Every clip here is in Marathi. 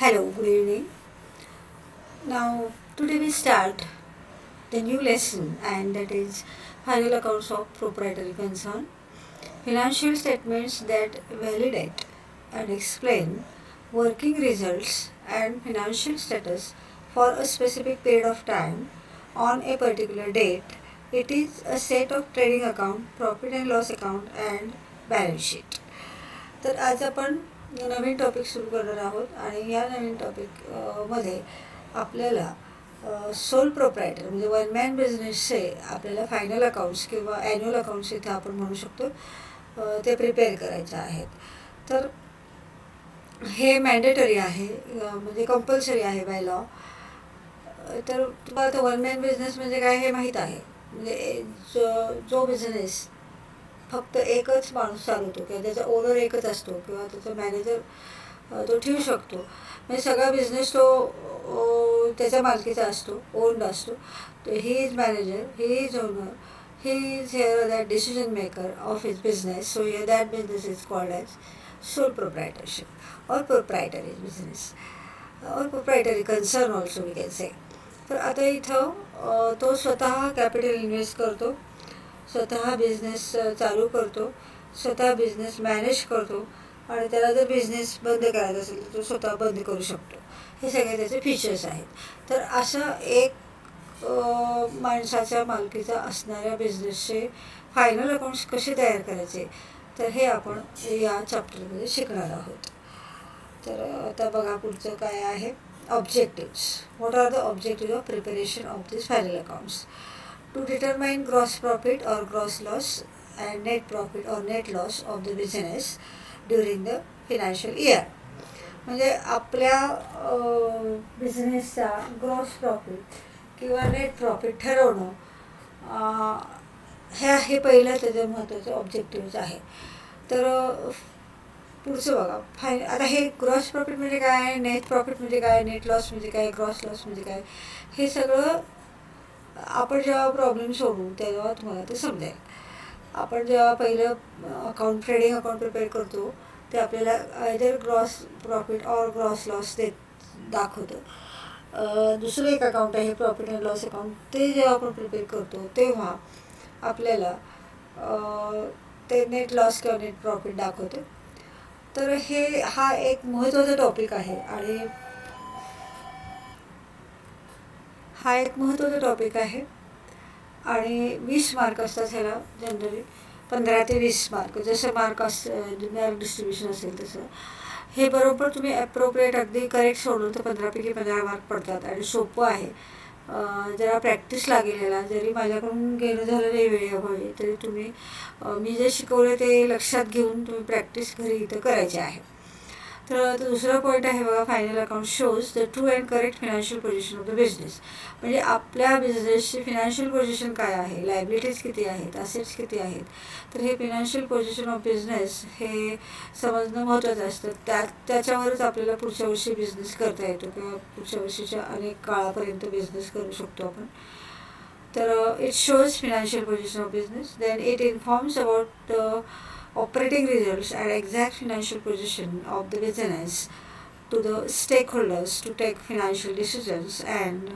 Hello, good evening. Now, today we start the new lesson, and that is final accounts of proprietary concern. Financial statements that validate and explain working results and financial status for a specific period of time on a particular date. It is a set of trading account, profit and loss account, and balance sheet. तर आज आपण नवीन टॉपिक सुरू करणार आहोत आणि या नवीन टॉपिक मध्ये आपल्याला सोल प्रोप्रायटर म्हणजे वन मॅन बिझनेसचे आपल्याला फायनल अकाउंट्स किंवा ॲन्युअल अकाउंट्स इथे आपण म्हणू शकतो ते प्रिपेअर करायचे आहेत. तर हे मॅन्डेटरी आहे, म्हणजे कंपल्सरी आहे बाय लॉ. तर तुम्हाला तर वन मॅन बिझनेस म्हणजे काय हे माहीत आहे. म्हणजे जो बिझनेस फक्त एकच माणूस चालवतो किंवा त्याचा ओनर एकच असतो किंवा त्याचा मॅनेजर तो ठेवू शकतो. म्हणजे सगळा बिझनेस तो त्याच्या मालकीचा असतो, ओन्ड असतो. तर he is manager, he is owner, he is here that decision maker of his business. So here that business is called as sole proprietorship और प्रोप्रायटरी बिझनेस और proprietary concern also we can say. तर आता इथं तो स्वतः कॅपिटल इन्व्हेस्ट करतो, स्वतः बिझनेस चालू करतो, स्वतः बिझनेस मॅनेज करतो आणि त्याला जर बिझनेस बंद करायचा असेल तर तो स्वतः बंद करू शकतो. हे सगळे त्याचे फीचर्स आहेत. तर अशा एक माणसाच्या मालकीचा असणाऱ्या बिझनेसचे फायनल अकाउंट्स कसे तयार करायचे तर हे आपण या चॅप्टरमध्ये शिकणार आहोत. तर आता बघा पुढचं काय आहे. Objectives. What are the objective of preparation of this final accounts? To determine gross profit or gross loss and net profit or net loss of the business during the financial year. म्हणजे आपल्या बिझनेसचा ग्रॉस प्रॉफिट किंवा नेट प्रॉफिट ठरवणं हे पहिलं त्याचं महत्त्वाचं ऑब्जेक्टिव्ह आहे. तर पुढचं बघा. आता हे ग्रॉस प्रॉफिट म्हणजे काय, नेट प्रॉफिट म्हणजे काय, नेट लॉस म्हणजे काय, ग्रॉस लॉस म्हणजे काय, हे सगळं आपण जेव्हा प्रॉब्लेम सोडवू तेव्हा तुम्हाला ते समजेल. आपण जेव्हा पहिलं अकाउंट ट्रेडिंग अकाउंट प्रिपेअर करतो ते आपल्याला आयदर ग्रॉस प्रॉफिट और ग्रॉस लॉस दाखवतं. दुसरं एक अकाउंट आहे प्रॉफिट अँड लॉस अकाउंट. ते जेव्हा आपण प्रिपेअर करतो तेव्हा आपल्याला ते नेट लॉस किंवा नेट प्रॉफिट दाखवतं. तर हा एक महत्त्वाचा टॉपिक आहे आणि हा एक महत्त्वाचा टॉपिक आहे आणि 20 मार्क असतात ह्याला. जनरली 15 ते 20 मार्क जसं मार्क मार्क डिस्ट्रीब्युशन असेल तसं. हे बरोबर तुम्ही ॲप्रोप्रिएट अगदी करेक्ट सोडलं तर 15पैकी 15 मार्क पडतात आणि सोपं आहे. जरा प्रॅक्टिस लागेल ह्याला. जरी माझ्याकडून घेणं झालं नाही वेळेअभावी तरी तुम्ही मी जे शिकवलं ते लक्षात घेऊन तुम्ही प्रॅक्टिस घरी इथं करायची आहे. तर दुसरा पॉईंट आहे बघा. Final account shows the true and correct financial position of the business. म्हणजे आपल्या बिझनेसची फिनान्शियल पोझिशन काय आहे, लायबिलिटीज किती आहेत, असेट्स किती आहेत. तर हे फिनान्शियल पोझिशन ऑफ बिझनेस हे समजणं महत्त्वाचं असतं. त्याच्यावरच आपल्याला पुढच्या वर्षी बिझनेस करता येतो किंवा पुढच्या वर्षीच्या अनेक काळापर्यंत बिझनेस करू शकतो आपण. तर it shows financial position of business. Then it informs about operating results and exact financial position of the business to the stakeholders to take financial decisions, and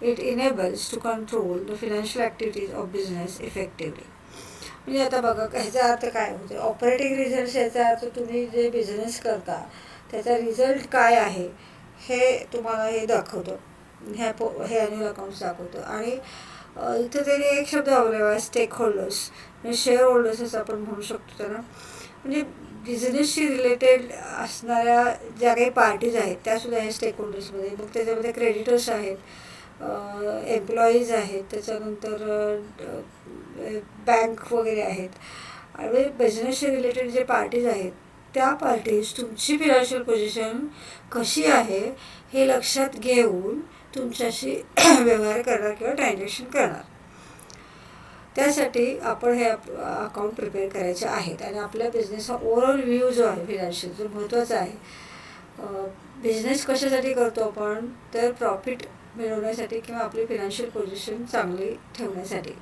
it enables to control the financial activities of business effectively. म्हणजे आता बघा ह्याचा अर्थ काय होतो. ऑपरेटिंग रिझल्ट्स याचा अर्थ तुम्ही जे बिझनेस करता त्याचा रिझल्ट काय आहे हे तुम्हाला हे दाखवतं. हे ॲन्युअल अकाउंट्स दाखवतं. आणि इथं त्याने एक शब्द वापरला आहे स्टेक होल्डर्स, म्हणजे शेअर होल्डर्स असं आपण म्हणू शकतो त्यांना. म्हणजे बिझनेसशी रिलेटेड असणाऱ्या ज्या काही पार्टीज आहेत त्यासुद्धा या स्टेक होल्डर्समध्ये. मग त्याच्यामध्ये क्रेडिटर्स आहेत, एम्प्लॉईज आहेत, त्याच्यानंतर बँक वगैरे आहेत. आणि बिझनेसशी रिलेटेड जे पार्टीज आहेत त्या पार्टीज तुमची फिनान्शियल पोझिशन कशी आहे हे लक्षात घेऊन तुमच्याशी व्यवहार करणार किंवा ट्रान्झॅक्शन करणार. त्यासाठी आपण हे अकाउंट प्रिपेअर करायचे आहेत. आणि आपल्या बिझनेसचा ओव्हरऑल व्ह्यू जो आहे फिनान्शियल जो महत्त्वाचा आहे. बिझनेस कशासाठी करतो आपण तर प्रॉफिट मिळवण्यासाठी किंवा आपली फिनान्शियल पोझिशन चांगली ठेवण्यासाठी.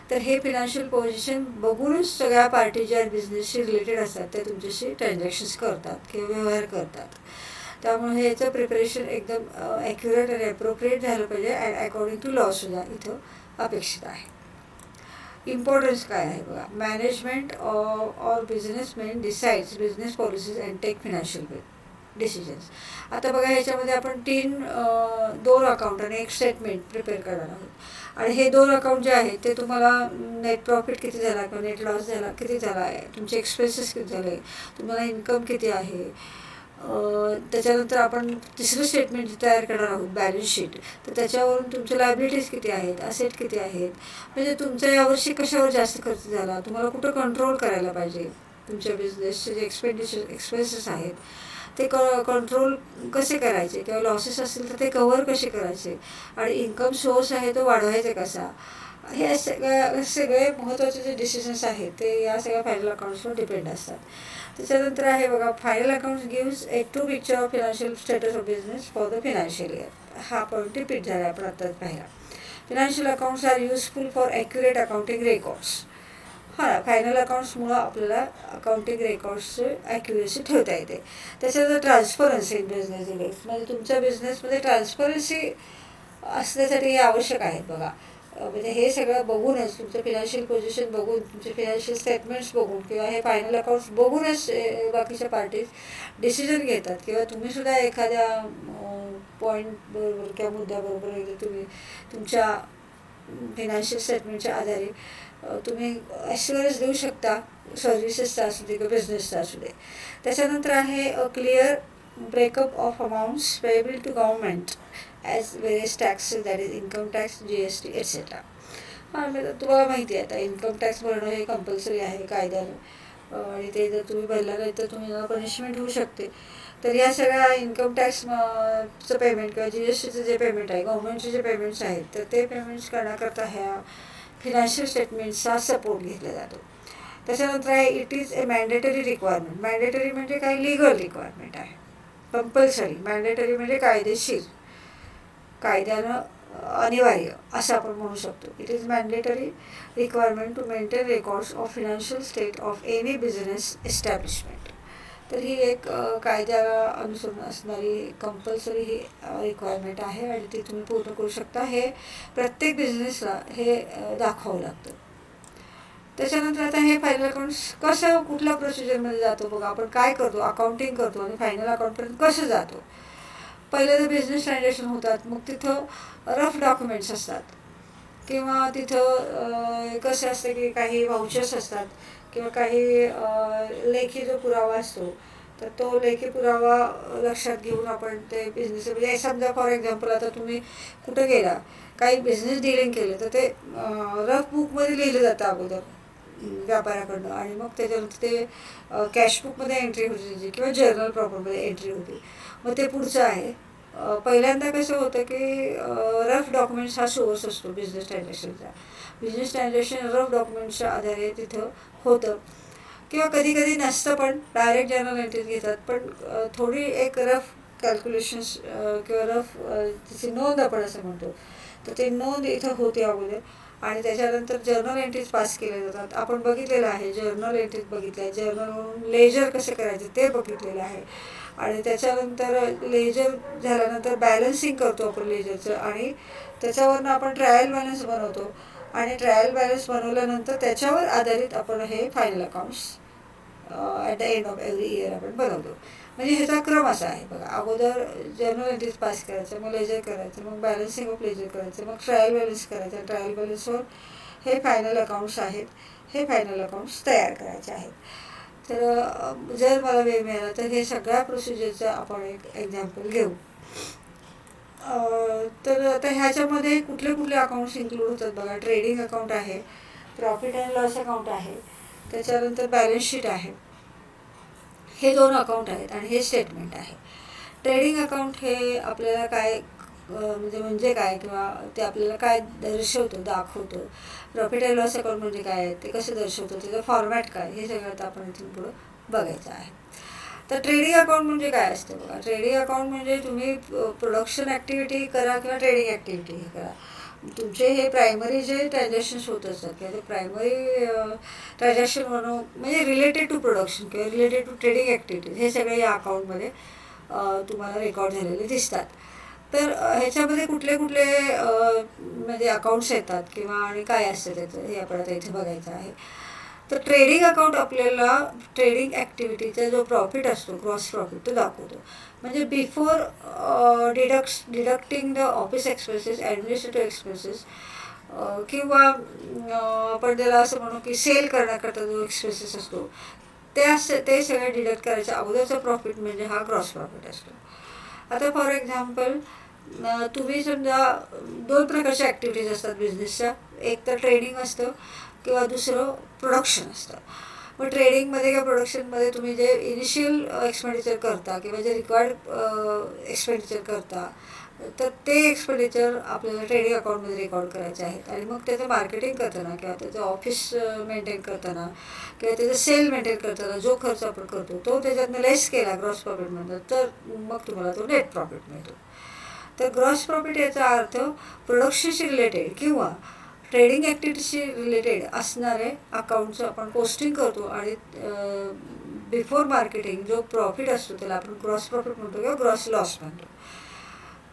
तर हे फिनान्शियल पोझिशन बघूनच सगळ्या पार्टी ज्या बिझनेसशी रिलेटेड असतात त्या तुमच्याशी ट्रान्झॅक्शन्स करतात किंवा व्यवहार करतात. त्यामुळे ह्याचं प्रिपरेशन एकदम ॲक्युरेट आणि ॲप्रोप्रिएट झालं पाहिजे अँड अकॉर्डिंग टू लॉसुद्धा इथं अपेक्षित आहे. इम्पॉर्टन्स काय आहे बघा, management or businessman decides business policies and take financial decisions. आता बघा ह्याच्यामध्ये आपण दोन अकाउंट आणि एक स्टेटमेंट प्रिपेअर करणार आहोत आणि हे दोन अकाउंट जे आहेत ते तुम्हाला नेट प्रॉफिट किती झाला किंवा नेट लॉस झाला किती झाला आहे, तुमचे एक्सपेन्सेस किती झाले, तुम्हाला इन्कम किती आहे. त्याच्यानंतर आपण तिसरं स्टेटमेंट तयार करणार आहोत बॅलन्स शीट, तर त्याच्यावरून तुमचे लायबिलिटीज किती आहेत, असेट किती आहेत, म्हणजे तुमच्या यावर्षी कशावर जास्त खर्च झाला, तुम्हाला कुठं कंट्रोल करायला पाहिजे, तुमच्या बिझनेसचे जे एक्सपेन्सेस आहेत ते कंट्रोल कसे करायचे किंवा लॉसेस असतील तर ते कव्हर कसे करायचे आणि इन्कम सोर्स आहे तो वाढवायचा कसा. हे सगळे महत्त्वाचे जे डिसिजन्स आहेत ते या सगळ्या फायनल अकाउंट्सवर डिपेंड असतात. त्याच्यानंतर आहे बघा, final accounts gives a true picture of financial status of business for the financial year. हा पॉईंट रिपीट झाला आपण आत्ताच पाहिला. Financial accounts are useful for accurate accounting records. हां, फायनल अकाउंट्समुळं आपल्याला अकाउंटिंग रेकॉर्ड्सची ॲक्युरेसी ठेवता येते. त्याच्यानंतर ट्रान्सपरन्सी इन बिझनेस डिटेल्स, म्हणजे तुमच्या बिझनेसमध्ये ट्रान्सपरन्सी असण्यासाठी हे आवश्यक आहेत बघा. म्हणजे हे सगळं बघूनच, तुमचं फिनान्शियल पोझिशन बघून, तुमचे फिनान्शियल स्टेटमेंट्स बघून किंवा हे फायनल अकाउंट्स बघूनच बाकीच्या पार्टीज डिसिजन घेतात किंवा तुम्हीसुद्धा एखाद्या पॉईंट बरोबर किंवा मुद्द्याबरोबर एकदा तुम्ही तुमच्या फिनान्शियल स्टेटमेंटच्या आधारे तुम्ही ॲश्युरन्स देऊ शकता, सर्व्हिसेसचा असू दे किंवा बिझनेसचा असू दे. त्याच्यानंतर आहे clear breakup of amounts payable to government as various taxes, that is income tax, GST etcetera. म्हणजे तुम्हाला माहिती आहे आता इन्कम टॅक्स भरणं हे कंपल्सरी आहे कायद्यानं आणि ते जर तुम्ही भरला नाही तर तुम्हाला पनिशमेंट होऊ शकते. तर या सगळ्या इन्कम टॅक्सचं पेमेंट किंवा GSTचं जे पेमेंट आहे, गव्हर्नमेंटचे जे पेमेंट्स आहेत, तर ते पेमेंट्स करण्याकरता ह्या फिनान्शियल स्टेटमेंट्सचा सपोर्ट घेतला जातो. त्याच्यानंतर आहे it is a mandatory requirement. Mandatory म्हणजे काय, लिगल रिक्वायरमेंट आहे, कंपल्सरी. मॅन्डेटरी म्हणजे कायदेशीर, कायद्यानं अनिवार्य असं आपण म्हणू शकतो. It is mandatory requirement to maintain records of financial state of any business establishment. तर ही एक कायद्याला अनुसरून असणारी कंपल्सरी ही रिक्वायरमेंट आहे आणि ती तुम्ही पूर्ण करू शकता. हे प्रत्येक बिझनेसला हे दाखवावं लागतं. त्याच्यानंतर आता हे फायनल अकाउंट्स कसं कुठल्या प्रोसिजरमध्ये जातो बघा. आपण काय करतो, अकाउंटिंग करतो आणि फायनल अकाउंटपर्यंत कसं जातो. पहिले तर बिझनेस ट्रान्झॅक्शन होतात, मग तिथं रफ डॉक्युमेंट्स असतात किंवा तिथं कसं असतं की काही व्हाउचर्स असतात किंवा काही लेखी जो पुरावा असतो तर तो लेखी पुरावा लक्षात घेऊन आपण ते बिझनेस, म्हणजे समजा फॉर एक्झाम्पल आता तुम्ही कुठं गेला, काही बिझनेस डिलिंग केलं तर ते रफ बुकमध्ये लिहिलं जातं अगोदर व्यापाऱ्याकडनं आणि मग त्याच्यानंतर ते कॅशबुकमध्ये एंट्री होती त्याची किंवा जर्नल प्रॉपरमध्ये एंट्री होती. मग ते पुढचं आहे. पहिल्यांदा कसं होतं की रफ डॉक्युमेंट्स हा सोर्स असतो बिझनेस ट्रान्झॅक्शनचा. बिझनेस ट्रान्झॅक्शन रफ डॉक्युमेंट्सच्या आधारे तिथं होतं किंवा कधी कधी नसतं, पण डायरेक्ट जर्नल एंट्रीज घेतात. पण थोडी एक रफ कॅल्क्युलेशन्स किंवा रफ तिची नोंद आपण असं म्हणतो, तर ते नोंद इथं होते अगोदर आणि त्याच्यानंतर जर्नल एंट्रीज पास केल्या जातात. आपण बघितलेलं आहे, जर्नल एंट्रीज बघितल्या आहे, जर्नलवरून लेजर कसे करायचे ते बघितलेलं आहे आणि त्याच्यानंतर लेजर झाल्यानंतर बॅलन्सिंग करतो आपण लेजरचं आणि त्याच्यावरनं आपण ट्रायल बॅलन्स बनवतो आणि ट्रायल बॅलन्स बनवल्यानंतर त्याच्यावर आधारित आपण हे final accounts at the end of every year आपण बनवतो. म्हणजे ह्याचा क्रम असा आहे बघा. अगोदर जर्नल एंट्रीज पास करायचं, मग लेजर करायचं, मग बॅलन्सिंग ऑफ लेजर करायचं, मग ट्रायल बॅलन्स करायचं. ट्रायल बॅलन्सवर हे फायनल अकाउंट्स आहेत, हे फायनल अकाउंट्स तयार करायचे आहेत. तर जर मला वेळ मिळाला तर हे सगळ्या प्रोसिजरचं आपण एक एक्झाम्पल घेऊ. तर आता ह्याच्यामध्ये कुठले कुठले अकाउंट्स इन्क्लूड होतात बघा. ट्रेडिंग अकाउंट आहे, प्रॉफिट अँड लॉस अकाउंट आहे, त्याच्यानंतर बॅलन्स शीट आहे. हे दोन अकाउंट आहेत आणि हे स्टेटमेंट आहे. ट्रेडिंग अकाउंट हे आपल्याला काय म्हणजे काय किंवा ते आपल्याला काय दर्शवतं, दाखवतं. प्रॉफिट अँड लॉस अकाउंट म्हणजे काय आहे, ते कसं दर्शवतं, त्याचं फॉर्मॅट काय, हे सगळं आता आपण इथून पुढं बघायचं आहे. तर ट्रेडिंग अकाउंट म्हणजे काय असतं बघा. ट्रेडिंग अकाउंट म्हणजे तुम्ही प्रोडक्शन ॲक्टिव्हिटी करा किंवा ट्रेडिंग ॲक्टिव्हिटी हे करा, तुमचे हे प्रायमरी जे ट्रान्झॅक्शन्स होत असतात किंवा ते प्रायमरी ट्रान्झॅक्शन म्हणून म्हणजे रिलेटेड टू प्रोडक्शन किंवा रिलेटेड टू ट्रेडिंग ॲक्टिव्हिटीज हे सगळे या अकाउंटमध्ये तुम्हाला रेकॉर्ड झालेले दिसतात. तर ह्याच्यामध्ये कुठले कुठले म्हणजे अकाउंट्स येतात किंवा आणि काय असतं त्याचं हे आपल्याला इथे बघायचं आहे. तर ट्रेडिंग अकाउंट आपल्याला ट्रेडिंग ॲक्टिव्हिटीचा जो प्रॉफिट असतो, ग्रॉस प्रॉफिट, तो दाखवतो. म्हणजे before deducting the office expenses, administrative expenses, किंवा आपण त्याला असं म्हणू की सेल करण्याकरता जो एक्सपेन्सेस असतो ते सगळे डिडक्ट करायच्या अगोदरचा प्रॉफिट म्हणजे हा ग्रॉस प्रॉफिट असतो. आता फॉर एक्झाम्पल, तुम्ही समजा 2 प्रकारच्या ॲक्टिव्हिटीज असतात बिझनेसच्या. एक तर ट्रेडिंग असतं किंवा दुसरं प्रोडक्शन असतं. मग ट्रेडिंगमध्ये किंवा प्रोडक्शनमध्ये तुम्ही जे इनिशियल एक्सपेंडिचर करता किंवा जे रिक्वायर्ड एक्सपेंडिचर करता, तर ते एक्सपेंडिचर आपल्याला ट्रेडिंग अकाउंटमध्ये रेकॉर्ड करायचे आहेत. आणि मग त्याचं मार्केटिंग करताना किंवा त्याचं ऑफिस मेंटेन करताना किंवा त्याचं सेल मेंटेन करताना जो खर्च आपण करतो तो त्याच्यातनं लेस केला ग्रॉस प्रॉफिटमधनं, तर मग तुम्हाला तो नेट प्रॉफिट मिळतो. तर ग्रॉस प्रॉफिट याचा अर्थ प्रोडक्शनशी रिलेटेड किंवा ट्रेडिंग ॲक्टिव्हिटीशी रिलेटेड असणारे अकाउंटचं आपण पोस्टिंग करतो आणि बिफोर मार्केटिंग जो प्रॉफिट असतो त्याला आपण ग्रॉस प्रॉफिट म्हणतो किंवा ग्रॉस लॉस म्हणतो.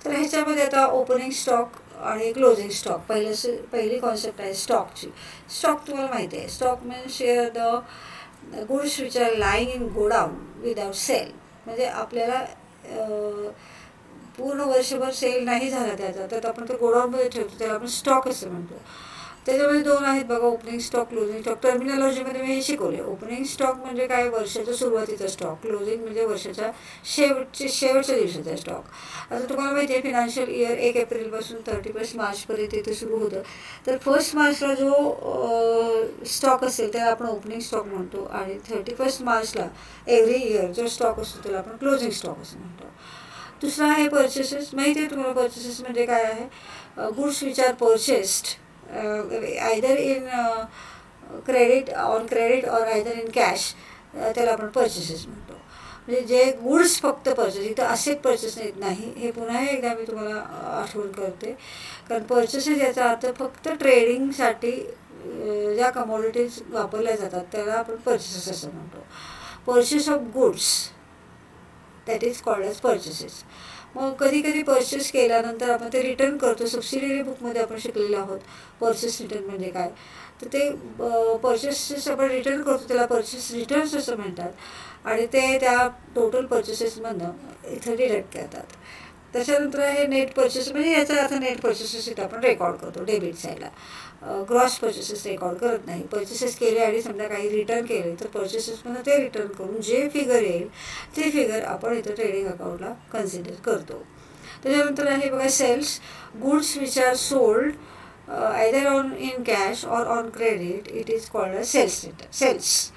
तर ह्याच्यामध्ये आता ओपनिंग स्टॉक आणि क्लोजिंग स्टॉक पहिली कॉन्सेप्ट आहे स्टॉकची. स्टॉक तुम्हाला माहिती आहे, stock means share the goods which are lying in godown without sale. म्हणजे आपल्याला पूर्ण वर्षभर सेल नाही झाला त्याचा तर आपण तो गोडाऊनमध्ये ठेवतो, त्याला आपण स्टॉक असं म्हणतो. त्याच्यामध्ये 2 आहेत बघा, ओपनिंग स्टॉक, क्लोजिंग स्टॉक. टर्मिनॉलॉजीमध्ये मी हे शिकवले. ओपनिंग स्टॉक म्हणजे काय, वर्षाच्या सुरुवातीचा स्टॉक. क्लोजिंग म्हणजे वर्षाच्या शेवटच्या दिवसाचा स्टॉक. आता तुम्हाला माहिती आहे फिनान्शियल इयर 1 एप्रिलपासून 31 मार्चपर्यंत इथे सुरू होतं. तर 1 मार्चला जो स्टॉक असेल त्याला आपण ओपनिंग स्टॉक म्हणतो आणि 31 मार्चला एव्हरी इयर जो स्टॉक असतो त्याला आपण क्लोजिंग स्टॉक असं म्हणतो. दुसरा आहे पर्चेसेस. माहिती आहे तुम्हाला पर्चेसेस म्हणजे काय आहे. Goods which R purchased either in credit और आयदर इन कॅश, त्याला आपण पर्चेसेस म्हणतो. म्हणजे जे गुड्स फक्त पर्चेस, इथं असेट पर्चेस येत नाही. हे पुन्हा एकदा मी तुम्हाला आठवण करते, कारण पर्चेसेस याचा अर्थ फक्त ट्रेडिंगसाठी ज्या कमोडिटीज वापरल्या जातात त्याला आपण पर्चेसेस असं म्हणतो. Purchase of goods that is called as purchases. मग कधी कधी परचेस केल्यानंतर आपण ते रिटर्न करतो. सबसिडियरी बुकमध्ये आपण शिकलेलो आहोत परचेस रिटर्न म्हणजे काय. तर ते परचेसेस आपण रिटर्न करतो त्याला परचेस रिटर्न्स असं म्हणतात आणि ते त्या टोटल परचेसेसमधनं इथं डिडक्ट करतात. त्याच्यानंतर आहे नेट परचेस. म्हणजे याचा अर्थ नेट परचेसेस इथं आपण रेकॉर्ड करतो डेबिट साईडला. ग्रॉस परचेसेस रेकॉर्ड करत नाही. परचेसेस केले आणि समजा काही रिटर्न केले तर परचेसेसमधून ते रिटर्न करून जे फिगर येईल ते फिगर आपण इथं ट्रेडिंग अकाउंटला कन्सिडर करतो. त्याच्यानंतर आहे बघा sales. Goods which are sold either on in cash or on credit it is called sales.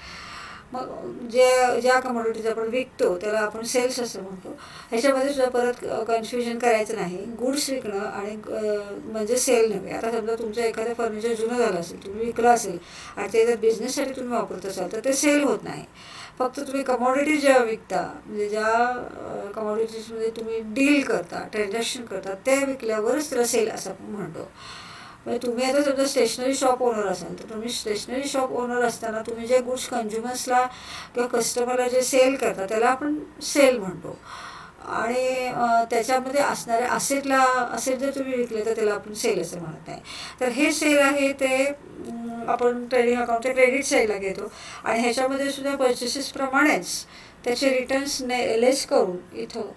मग ज्या कमोडिटीज आपण विकतो त्याला आपण सेल्स असं म्हणतो. ह्याच्यामध्ये सुद्धा परत कन्फ्युजन करायचं नाही. गुड्स विकणं आणि म्हणजे सेल नव्हे. आता समजा तुमचं एखादं फर्निचर जुनं झालं असेल, तुम्ही विकलं असेल आणि ते जर बिझनेससाठी तुम्ही वापरत असाल तर ते सेल होत नाही. फक्त तुम्ही कमोडिटीज जेव्हा विकता, म्हणजे ज्या कमोडिटीजमध्ये तुम्ही डील करता, ट्रान्झॅक्शन करता, त्या विकल्यावरच त्याला सेल असं आपण म्हणतो. म्हणजे तुम्ही आता समजा स्टेशनरी शॉप ओनर असाल तर तुम्ही स्टेशनरी शॉप ओनर असताना तुम्ही जे गुड्स कंझ्युमर्सला किंवा कस्टमरला जे सेल करता त्याला आपण सेल म्हणतो. आणि त्याच्यामध्ये असणाऱ्या असेट जर तुम्ही विकले तर त्याला आपण सेल असं म्हणत नाही. तर हे सेल आहे ते आपण ट्रेडिंग अकाउंटच्या क्रेडिट साईडला घेतो आणि ह्याच्यामध्ये सुद्धा परचेसेसप्रमाणेच त्याचे रिटर्न्स लेस करून इथं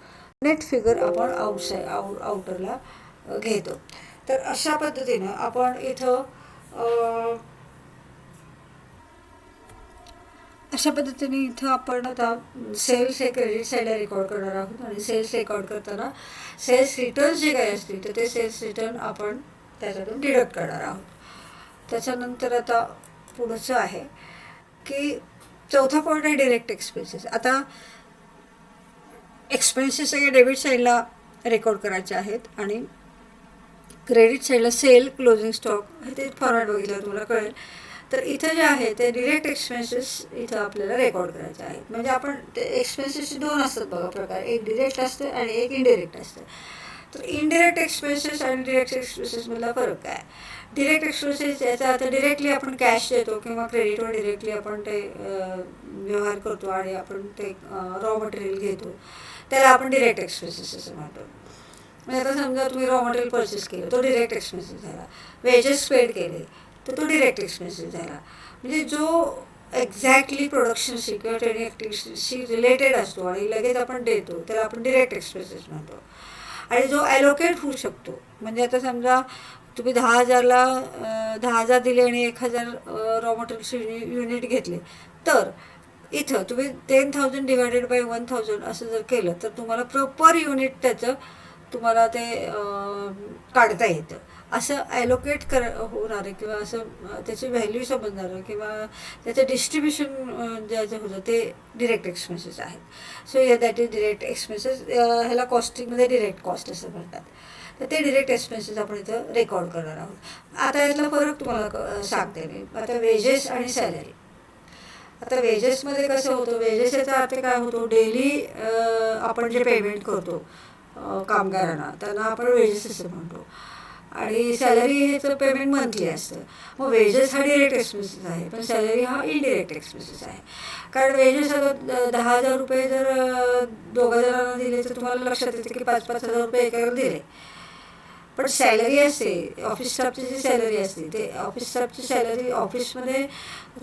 नेट फिगर आपण आउटरला घेतो. तर अशा पद्धतीनं आपण इथं आपण आता सेल्स हे क्रेडिट साईडला रेकॉर्ड करणार आहोत आणि सेल्स रेकॉर्ड करताना सेल्स रिटर्न्स जे काही असतील तर ते सेल्स रिटर्न आपण त्याच्यातून डिडक्ट करणार आहोत. त्याच्यानंतर आता पुढचं आहे की चौथा पॉईंट आहे डिरेक्ट एक्सपेन्सेस. आता एक्सपेन्सेस सगळे डेबिट साईडला रेकॉर्ड करायचे आहेत आणि क्रेडिट साईडला सेल, क्लोजिंग स्टॉक हे ते फॉर्मॅट बघितलं तुम्हाला कळेल. तर इथं जे आहे ते डिरेक्ट एक्सपेन्सेस इथं आपल्याला रेकॉर्ड करायचे आहेत. म्हणजे आपण ते एक्सपेन्सेसचे 2 असतात बघा प्रकार, एक डिरेक्ट असतं आणि एक इनडिरेक्ट असतं. तर इनडिरेक्ट एक्सपेन्सेस आणि डिरेक्ट एक्सपेन्सेसमधला फरक काय. डिरेक्ट एक्सपेन्सेस याचा अर्थ डिरेक्टली आपण कॅश देतो किंवा क्रेडिटवर डिरेक्टली आपण ते व्यवहार करतो आणि आपण ते रॉ मटेरियल घेतो. त्याला आपण डिरेक्ट एक्सपेन्सेस असं म्हणतो. म्हणजे आता समजा तुम्ही रॉ मटेरियल परचेस केलं, तो डिरेक्ट एक्सपेन्सेस झाला. वेजेस पेड केले तर तो डिरेक्ट एक्सपेन्सेस झाला. म्हणजे जो एक्झॅक्टली प्रोडक्शनशी किंवा ट्रेडिंग ॲक्टिव्हिटीशी रिलेटेड असतो आणि लगेच आपण देतो त्याला आपण डिरेक्ट एक्सपेन्सेस म्हणतो. आणि जो ॲलोकेट होऊ शकतो, म्हणजे आता समजा तुम्ही 10,000ला 10,000 दिले आणि 1,000 रॉ मटेरियल्स युनिट घेतले, तर इथं तुम्ही 10,000 डिवायडेड बाय 1,000 असं जर केलं तर तुम्हाला पर युनिट त्याचं तुम्हाला ते काढता येतं. असं ॲलोकेट होणार आहे किंवा असं त्याची व्हॅल्यू समजणारं किंवा त्याचं डिस्ट्रीब्युशन ज्याचं होतं ते डिरेक्ट एक्सपेन्सेस आहेत. So that is direct expenses. ह्याला कॉस्टिंगमध्ये डिरेक्ट कॉस्ट असं म्हणतात. तर ते डिरेक्ट एक्सपेन्सेस आपण इथं रेकॉर्ड करणार आहोत. आता यातला फरक तुम्हाला सांगते मी. आता वेजेस आणि सॅलरी. आता वेजेसमध्ये कसं होतं, वेजेस याचा अर्थ काय होतो, डेली आपण जे पेमेंट करतो कामगारांना त्यांना आपण वेजेस असं म्हणतो. आणि सॅलरी ह्याचं पेमेंट मंथली असतं. मग वेजेस हा डिरेक्ट एक्सपेन्सेस आहे, पण सॅलरी हा इनडिरेक्ट एक्सपेन्सेस आहे. कारण वेजेस आता 10,000 रुपये जर दोघा जणांना दिले तर तुम्हाला लक्षात येते की 5,000 रुपये एकाला दिले. पण सॅलरी असते, ऑफिस स्टाफची जी सॅलरी असते, ते ऑफिस स्टाफची सॅलरी ऑफिसमध्ये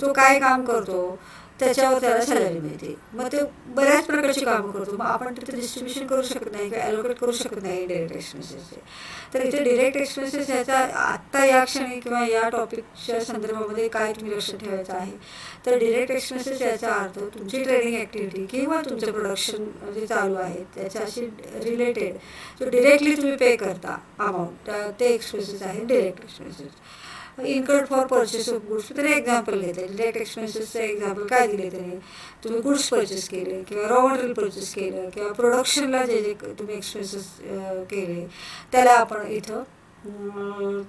तो काय काम करतो त्याच्यावर त्याला सॅलरी मिळते. मग ते बऱ्याच प्रकारची कामं करतो. मग आपण तिथे डिस्ट्रीब्युशन करू शकत नाही किंवा ॲलोकेट करू शकत नाही डिरेक्ट एक्सपेन्सेसचे. तर इथे डिरेक्ट एक्सपेन्सेस ह्याचा आत्ता या क्षणी किंवा या टॉपिकच्या संदर्भामध्ये काय तुम्ही लक्ष ठेवायचं आहे, तर डिरेक्ट एक्सपेन्सेस याचा अर्थ तुमची ट्रेडिंग ॲक्टिव्हिटी किंवा तुमचं प्रोडक्शन जे चालू आहे त्याच्याशी रिलेटेड जो डिरेक्टली तुम्ही पे करता अमाऊंट, ते एक्सपेन्सेस आहे direct expenses. Incurred for purchase of goods तरी एक्झाम्पल घेतले. डिरेक्ट एक्सपेन्सेसचं एक्झाम्पल काय दिले त्याने, तुम्ही गुड्स परचेस केले किंवा रॉ मटेरियल परचेस केलं किंवा प्रोडक्शनला जे जे तुम्ही एक्सपेन्सेस केले त्याला आपण इथं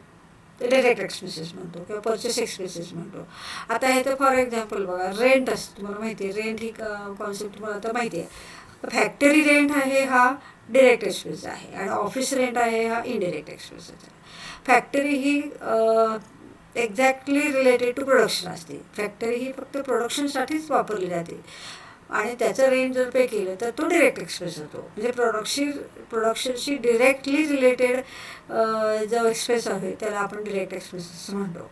डिरेक्ट एक्सपेन्सेस म्हणतो किंवा परचेस एक्सपेन्सेस म्हणतो. आता इथं फॉर एक्झाम्पल बघा, रेंट असतं. तुम्हाला माहिती आहे रेंट ही कॉन्सेप्ट तुम्हाला आता माहिती आहे. फॅक्टरी रेंट आहे हा डिरेक्ट एक्सपेन्स आहे आणि ऑफिस रेंट आहे हा इनडिरेक्ट एक्सपेन्सेस आहे. फॅक्टरी ही एक्झॅक्टली रिलेटेड टू प्रोडक्शन असते. फॅक्टरी ही फक्त प्रोडक्शनसाठीच वापरली जाते आणि त्याचं रेंट जर पे केलं तर तो डिरेक्ट एक्सपेन्स होतो. म्हणजे प्रोडक्शनशी डिरेक्टली रिलेटेड जो एक्सपेन्स आहे त्याला आपण डिरेक्ट एक्सपेन्सेस म्हणतो.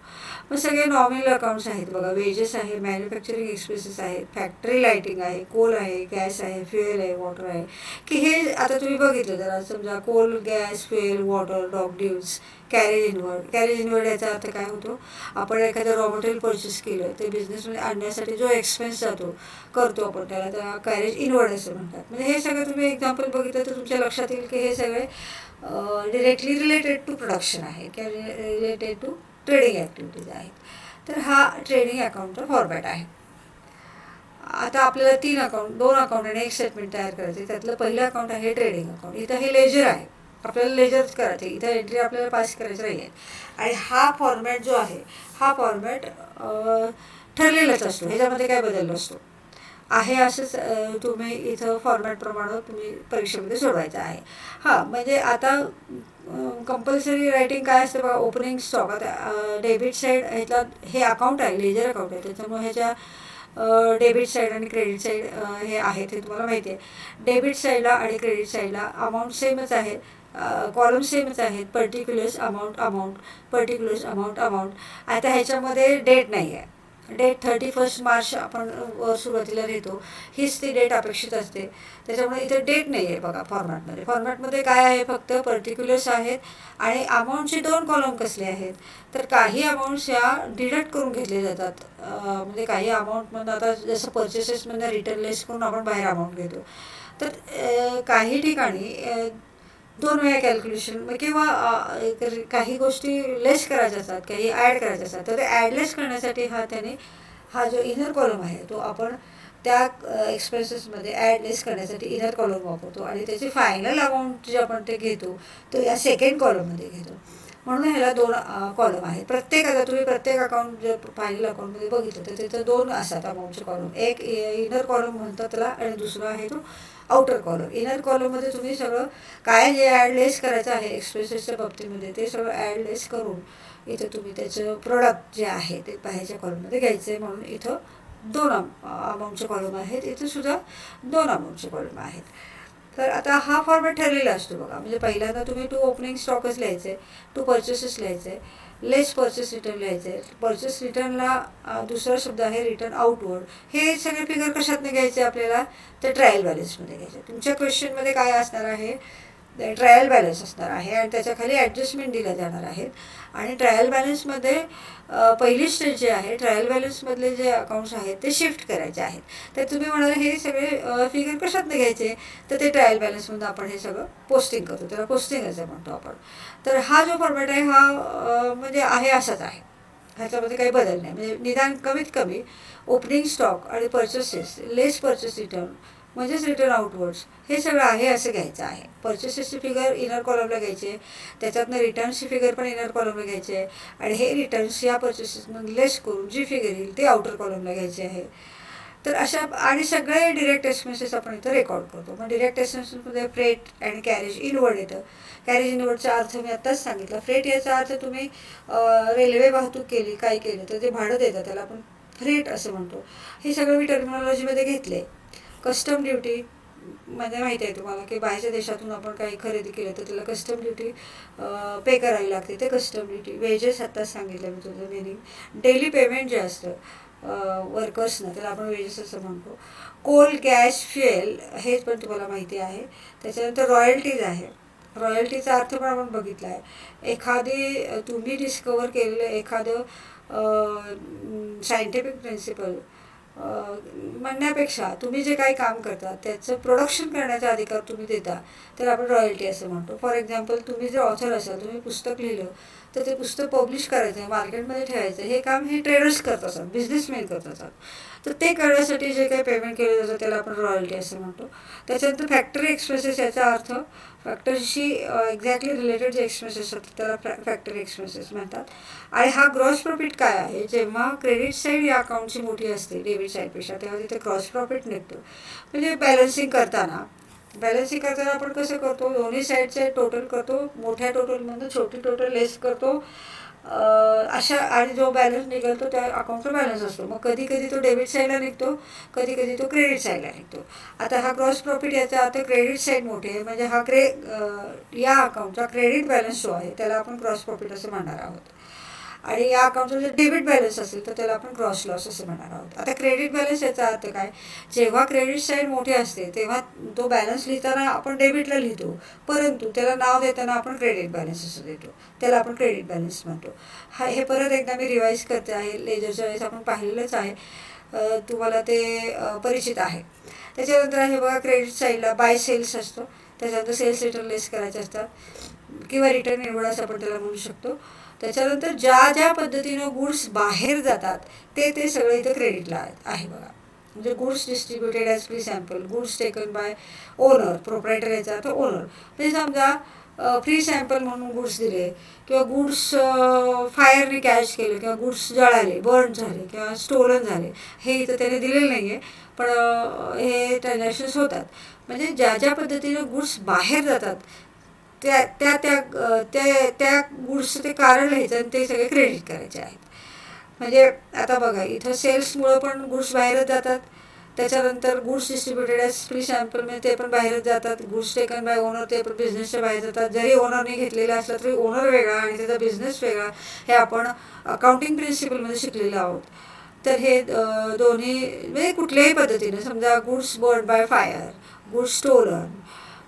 मग सगळे नॉमिनल अकाउंट्स आहेत बघा, वेजेस आहे, मॅन्युफॅक्चरिंग एक्सपेन्सेस आहेत, फॅक्टरी लाईटिंग आहे, कोल आहे, गॅस आहे, फ्युएल आहे, वॉटर आहे. की हे आता तुम्ही बघितलं जरा समजा coal, gas, fuel, water, dock dues, carriage inward याचा अर्थ काय होतो, आपण एखादं रॉ मटेरियल परचेस केलं ते बिझनेसमध्ये आणण्यासाठी जो एक्सपेन्स करतो आपण त्याला कॅरेज इनवर्ड असं म्हणतात. म्हणजे हे सगळं तुम्ही एक्झाम्पल बघितलं तर तुमच्या लक्षात येईल की हे सगळे डिरेक्टली रिलेटेड टू प्रोडक्शन आहे किंवा रिलेटेड टू ट्रेडिंग ॲक्टिव्हिटीज आहेत. तर हा ट्रेडिंग अकाउंटचा फॉर्मॅट आहे. आता आपल्याला 2 अकाउंट आणि एक स्टेटमेंट तयार करायचे. त्यातलं पहिलं अकाउंट आहे ट्रेडिंग अकाउंट. इथं हे लेजर आहे, आपल्याला लेजरच करायचं, इथं एंट्री आपल्याला पास करायचं नाही आहे. आणि हा फॉर्मॅट जो आहे हा फॉर्मॅट ठरलेलाच असतो, ह्याच्यामध्ये काय बदल नसतो. आहे असंच तुम्ही इथं फॉर्मॅटप्रमाणे तुम्ही परीक्षेमध्ये सोडवायचं आहे. हां, म्हणजे आता कंपल्सरी रायटिंग काय असतं बघा, ओपनिंग स्टॉक. आता डेबिट साईड ह्यातला हे अकाउंट आहे, लेजर अकाउंट आहे, त्याच्यामुळे ह्याच्या डेबिट साईड आणि क्रेडिट साईड हे आहेत हे तुम्हाला माहिती आहे. डेबिट साईडला आणि क्रेडिट साईडला अमाऊंट सेमच आहेत, कॉलम सेमच आहेत, पर्टिक्युलर्स अमाऊंट पर्टिक्युलर्स अमाऊंट. आता ह्याच्यामध्ये डेट नाही आहे. डेट 31 मार्च आपण सुरुवातीला लिहितो, हीच ती डेट अपेक्षित असते. त्याच्यामुळे इथे डेट नाही आहे बघा फॉर्मॅटमध्ये काय आहे, फक्त पर्टिक्युलर्स आहेत. आणि अमाऊंटचे 2 कॉलम कसले आहेत, तर काही अमाऊंट्स या डिडक्ट करून घेतले जातात. म्हणजे काही अमाऊंटमधून आता जसं परचेसेसमधून रिटर्न लेस करून आपण बाहेर अमाऊंट घेतो, तर काही ठिकाणी 2 वेळा कॅल्क्युलेशन किंवा काही गोष्टी लेस करायच्या असतात, काही ॲड करायच्या असतात. तर ते ॲडलेस करण्यासाठी हा जो इनर कॉलम आहे तो आपण त्या एक्सपेन्सेसमध्ये ॲडलेस करण्यासाठी इनर कॉलम वापरतो आणि त्याची फायनल अमाऊंट जे आपण ते घेतो तो या सेकंड कॉलममध्ये घेतो. म्हणून ह्याला 2 कॉलम आहेत. आता तुम्ही प्रत्येक अकाउंट जर फायनल अकाउंटमध्ये बघितलं तर तिथं 2 असतात अमाऊंटचे कॉलम. एक इनर कॉलम म्हणतात त्याला आणि दुसरा आहे तो आउटर कॉलम. इनर कॉलममध्ये तुम्ही सगळं काय जे ॲडलेस करायचं आहे एक्सपेन्सेसच्या बाबतीमध्ये ते सगळं ॲडलेस करून इथं तुम्ही त्याचं प्रोडक्ट जे आहे ते बाहेरच्या कॉलममध्ये घ्यायचं आहे. म्हणून इथं 2 अमाऊंटचे कॉलम आहेत, इथं सुद्धा 2 अमाऊंटचे कॉलम आहेत. तर आता हा फॉर्मॅट ठरलेला असतो बघा. म्हणजे पहिल्यांदा तुम्ही टू ओपनिंग स्टॉकच लिहायचं आहे, टू परचेसेस लिहायचं आहे, लेस परचेस रिटर्न लिहायचं आहे. परचेस रिटर्नला दुसरा शब्द आहे रिटर्न आउटवर्ड. हे सगळे फिगर कशातनं घ्यायचे आपल्याला, तर ट्रायल बॅलन्समध्ये घ्यायचे. तुमच्या क्वेश्चनमध्ये काय असणार आहे, ट्रायल बॅलन्स असणार आहे आणि त्याच्याखाली ॲडजस्टमेंट दिल्या जाणार आहेत. आणि ट्रायल बॅलन्समध्ये पहिली स्टेज जे आहे, ट्रायल बॅलन्समधले जे अकाउंट्स आहेत ते शिफ्ट करायचे आहेत. तर तुम्ही म्हणाल हे सगळे फिगर कशातनं घ्यायचे, तर ते ट्रायल बॅलन्समध्ये आपण हे सगळं पोस्टिंग करतो, त्याला पोस्टिंग असं म्हणतो आपण. तर हा जो फॉर्मॅट आहे हा म्हणजे आहे असाच आहे, ह्याच्यामध्ये काही बदल नाही. म्हणजे निदान कमीत कमी ओपनिंग स्टॉक आणि परचेसेस लेस परचेस रिटर्न म्हणजेच रिटर्न आउटवर्ड्स हे सगळं आहे असं घ्यायचं आहे. परचेसेसची फिगर इनर कॉलमला घ्यायची, त्याच्यातनं रिटर्न्सची फिगर पण इनर कॉलमला घ्यायची आहे आणि हे रिटर्न्स या परचेसेसमधून लेस करून जी फिगर येईल ते आउटर कॉलमला घ्यायची आहे. तर अशा आणि सगळे डिरेक्ट एक्सपेन्सेस आपण इथं रेकॉर्ड करतो. मग डिरेक्ट एक्सपेन्सेसमध्ये फ्रेट अँड कॅरेज इनवर्ड येतं. कॅरेज इनवर्डचा अर्थ मी आत्ताच सांगितला. फ्रेट याचा अर्थ तुम्ही रेल्वे वाहतूक केली, काय केलं तर ते भाडं देतं, त्याला आपण फ्रेट असं म्हणतो. हे सगळं मी टर्मिनॉलॉजीमध्ये घेतले. कस्टम ड्युटी म्हणजे माहिती आहे तुम्हाला की बाहेरच्या देशातून आपण काही खरेदी केलं तर त्याला कस्टम ड्युटी पे करावी लागते, ते कस्टम ड्युटी. वेजेस आत्ताच सांगितलं मी तुझं मिनिंग. डेली पेमेंट जे असतं वर्कर्सनं त्याला आपण वेजेस असं म्हणतो. कोल, गॅस, फ्युएल हेच पण तुम्हाला माहिती आहे. त्याच्यानंतर रॉयल्टीज आहे. रॉयल्टीचा अर्थ पण आपण बघितला आहे. एखादी तुम्ही डिस्कवर केलेलं एखादं सायंटिफिक प्रिन्सिपल म्हणण्यापेक्षा तुम्ही जे काही काम करता त्याचं प्रोडक्शन करण्याचा अधिकार तुम्ही देता, तर आपण रॉयल्टी असं म्हणतो. फॉर एक्झाम्पल तुम्ही जर ऑथर असाल, तुम्ही पुस्तक लिहिलं तर ते पुस्तक पब्लिश करायचं आहे, मार्केटमध्ये ठेवायचं, हे काम हे ट्रेडर्स करत असतात, बिझनेसमॅन करत असतात. तर ते करण्यासाठी जे काही पेमेंट केलं जातं त्याला आपण रॉयल्टी असं म्हणतो. त्याच्यानंतर फॅक्टरी एक्सपेन्सेस याचा अर्थ फॅक्टरीशी एक्झॅक्टली रिलेटेड जे एक्सपेन्सेस असतात त्याला फॅक्टरी एक्सपेन्सेस म्हणतात. आणि हा ग्रॉस प्रॉफिट काय आहे, जेव्हा क्रेडिट साईड या अकाउंटची मोठी असते डेबिट साईडपेक्षा तेव्हा तिथे ग्रॉस प्रॉफिट निघतो. म्हणजे बॅलन्सिंग करताना आपण कसं करतो, दोन्ही साईडचे टोटल करतो, मोठ्या टोटलमधून छोटी टोटल लेस करतो अशा, आणि जो बॅलन्स निघतो त्या अकाउंटचा बॅलन्स असतो. मग कधी कधी तो डेबिट साईडला निघतो, कधी कधी तो क्रेडिट साईडला निघतो. आता हा ग्रॉस प्रॉफिट याचा आता क्रेडिट साईड मोठी आहे, म्हणजे हा या अकाउंटचा क्रेडिट बॅलन्स जो आहे त्याला आपण ग्रॉस प्रॉफिट असं म्हणणार आहोत. आणि या अकाउंटचा जर डेबिट बॅलन्स असेल तर त्याला आपण ग्रॉस लॉस असं म्हणणार आहोत. आता क्रेडिट बॅलन्स याचा अर्थ काय, जेव्हा क्रेडिट साईड मोठी असते तेव्हा तो बॅलन्स लिहिताना आपण डेबिटला लिहितो, परंतु त्याला नाव देताना आपण क्रेडिट बॅलन्स असं देतो, त्याला आपण क्रेडिट बॅलन्स म्हणतो. हे परत एकदा मी रिवाईज करते आहे. लेजरच्या वेळेस आपण पाहिलेलंच आहे, तुम्हाला ते परिचित आहे. त्याच्यानंतर आहे बघा, क्रेडिट साईडला बाय सेल्स असतो, त्याच्यानंतर सेल्स रिटर्न लेस करायचे असतात किंवा रिटर्न इनवर्ड असं आपण त्याला म्हणू शकतो. त्याच्यानंतर ज्या ज्या पद्धतीनं गुड्स बाहेर जातात ते सगळं इथं क्रेडिटला आहे बघा. म्हणजे goods distributed as free sample, goods taken bye owner, proprietor याचा अर्थ ओनर. म्हणजे समजा फ्री सॅम्पल म्हणून गुड्स दिले किंवा गुड्स फायरने कॅच केले किंवा गुड्स जळाले, बर्न झाले किंवा स्टोलन झाले, हे इथं त्याने दिलेलं नाही आहे, पण हे ट्रान्झॅक्शन्स होतात. म्हणजे ज्या ज्या पद्धतीनं गुड्स बाहेर जातात त्या त्या त्या त्या त्या गुड्सचं ते कारण लिहायचं आणि ते सगळे क्रेडिट करायचे आहेत. म्हणजे आता बघा इथं सेल्समुळं पण गुड्स बाहेरच जातात. त्याच्यानंतर goods distributed as free sample म्हणजे ते पण बाहेरच जातात. गुड्स टेकन बाय ओनर ते पण बिझनेसच्या बाहेर जातात. जरी ओनरने घेतलेलं असलं तरी ओनर वेगळा आणि त्याचा बिझनेस वेगळा, हे आपण अकाउंटिंग प्रिन्सिपलमध्ये शिकलेलो आहोत. तर हे दोन्ही म्हणजे कुठल्याही पद्धतीने समजा goods burn by fire, goods stolen,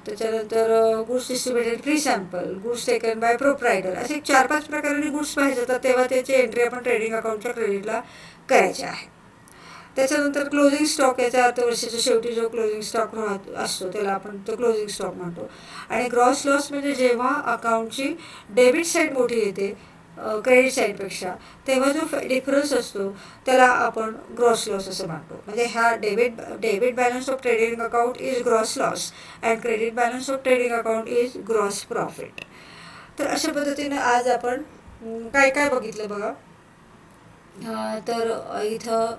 त्याच्यानंतर goods distributed free sample, goods taken by proprietor, असे 4-5 प्रकारांनी गुड्स बाहेर जातात तेव्हा त्याची एंट्री आपण ट्रेडिंग अकाउंटच्या क्रेडिटला करायची आहे. त्याच्यानंतर क्लोजिंग स्टॉक याचा अर्थ वर्षाच्या शेवटी जो क्लोजिंग स्टॉक असतो त्याला आपण तो क्लोजिंग स्टॉक म्हणतो. आणि ग्रॉस लॉस म्हणजे जेव्हा अकाउंटची डेबिट साईड मोठी येते क्रेडिट साईडपेक्षा तेव्हा जो डिफरन्स असतो त्याला आपण ग्रॉस लॉस असं म्हणतो. म्हणजे हा debit balance of trading account is gross loss and credit balance of trading account is gross profit. तर अशा पद्धतीनं आज आपण काय काय बघितलं बघा. तर इथं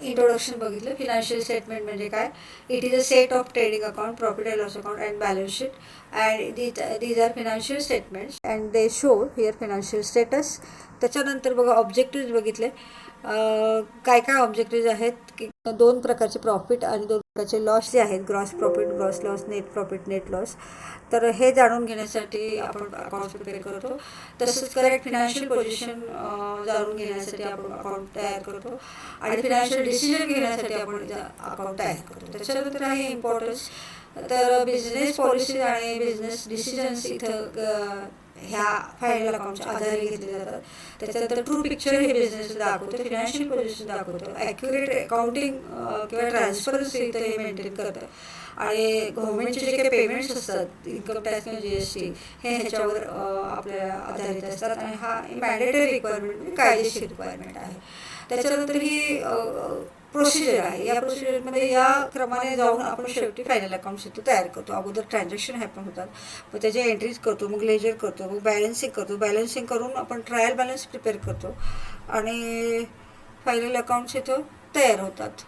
इंट्रोडक्शन बघितलं. फिनान्शियल स्टेटमेंट म्हणजे काय, it is a set of trading account, profit and loss account and balance sheet and these are financial statements and they show here financial status. त्याच्यानंतर बघा ऑब्जेक्टिव्ह बघितले. काय काय ऑब्जेक्टिव्ह आहेत की 2 प्रकारचे प्रॉफिट आणि 2 प्रकारचे लॉस जे आहेत, gross profit, gross loss, net profit, net loss. तर हे जाणून घेण्यासाठी आपण अकाउंट प्रिपेअर करतो. तसंच करेक्ट फिनान्शियल पोझिशन जाणून घेण्यासाठी आपण अकाउंट तयार करतो आणि फिनान्शियल डिसिजन घेण्यासाठी आपण अकाउंट तयार करतो. त्याच्यानंतर आहे इम्पॉर्टन्स. तर बिझनेस पॉलिसीज आणि बिझनेस डिसिजन्स इथं ह्या फायनल अकाउंटच्या आधारे घेतले जातात. त्याच्यानंतर ट्रू पिक्चर हे बिझनेस दाखवतं, फिनान्शियल पोझिशन दाखवतं, ॲक्युरेट अकाउंटिंग किंवा ट्रान्सपरन्सी इथं हे मेंटेन करतं. आणि गव्हर्नमेंटचे जे काही पेमेंट्स असतात, इन्कम टॅक्स किंवा GST, हे ह्याच्यावर आपल्याला आधारित असतात आणि हा मॅन्डेटरी रिक्वायरमेंट म्हणजे कायदेशीर रिक्वायरमेंट आहे. त्याच्यानंतर ही प्रोसिजर आहे. या प्रोसिजरमध्ये या क्रमाने जाऊन आपण शेवटी फायनल अकाउंट्स इथं तयार करतो. अगोदर ट्रान्झॅक्शन हॅपन होतात, मग त्याचे एंट्रीज करतो, मग लेजर करतो, मग बॅलन्सिंग करतो. बॅलन्सिंग करून आपण ट्रायल बॅलन्स प्रिपेअर करतो आणि फायनल अकाउंट्स इथं तयार होतात.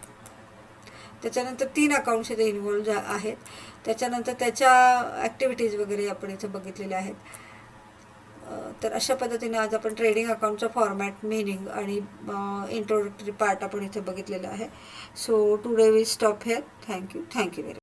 त्याच्यानंतर 3 अकाउंट्स इथे इन्व्हॉल्व आहेत. त्याच्यानंतर त्याच्या ॲक्टिव्हिटीज वगैरे आपण इथं बघितलेल्या आहेत. तर अशा पद्धतीने आज आपण ट्रेडिंग अकाउंटचा फॉर्मॅट, मिनिंग आणि इंट्रोडक्टरी पार्ट आपण इथे बघितलेला आहे. So today we stop here. Thank you very much.